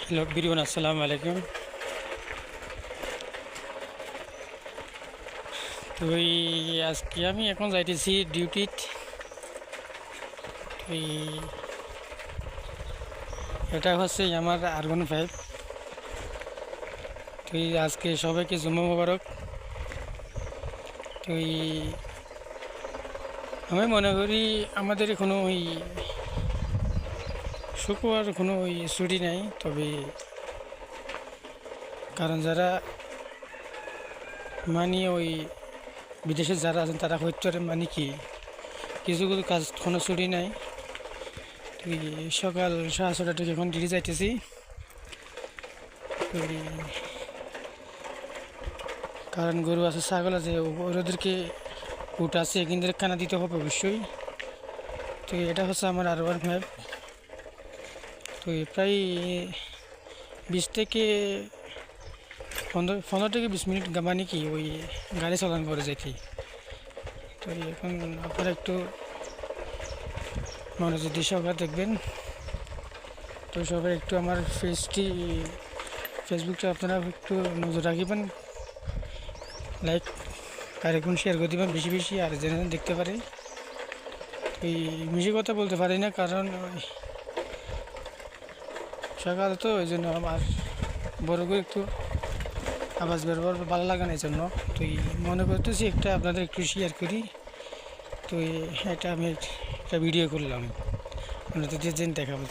Hello বিরিয়ান, আসসালামু আলাইকুম। তো আজকে আমি এখন যাইতেছি ডিউটিত। এটা হচ্ছে আমার R15। আজকে সবাইকে জুম্মা মোবারক। তো আমি মনে করি আমাদের কোনো শুক্রবার কোনো ছুটি নাই। তবে কারণ যারা বিদেশে যারা আছেন তারা হচ্ছে মানে কিছু কিছু কাজ কোনো ছুটি নাই। সকাল 6:30 থেকে এখন ডিউটি যাইতেছি। তো কারণ গরু আছে, ছাগল আছে, ওদেরকে উট আছে, এখান খানা দিতে হবে অবশ্যই। তো এটা হচ্ছে আমার R15। তো প্রায় 15 থেকে 20 মিনিট মানে গাড়ি চালান করে যাইতে। তো এখন আপনারা একটু মনোযোগ দিয়ে সবাই দেখবেন। তো সবাই একটু আমার ফেসবুকটা আপনারা একটু নজর রাখবেন, লাইক আর এখন শেয়ার করে দেবেন বেশি বেশি, আর যেন দেখতে পারে। বেশি কথা বলতে পারি না, কারণ সকাল তো ওই জন্য আমার বড় করে একটু আওয়াজ ব্যবহার ভালো লাগে না, এই জন্য। তো মনে করতেছি একটা আপনাদের একটু শেয়ার করি। তো এটা আমি একটা ভিডিও করলাম, আপনাদের দেখাবো।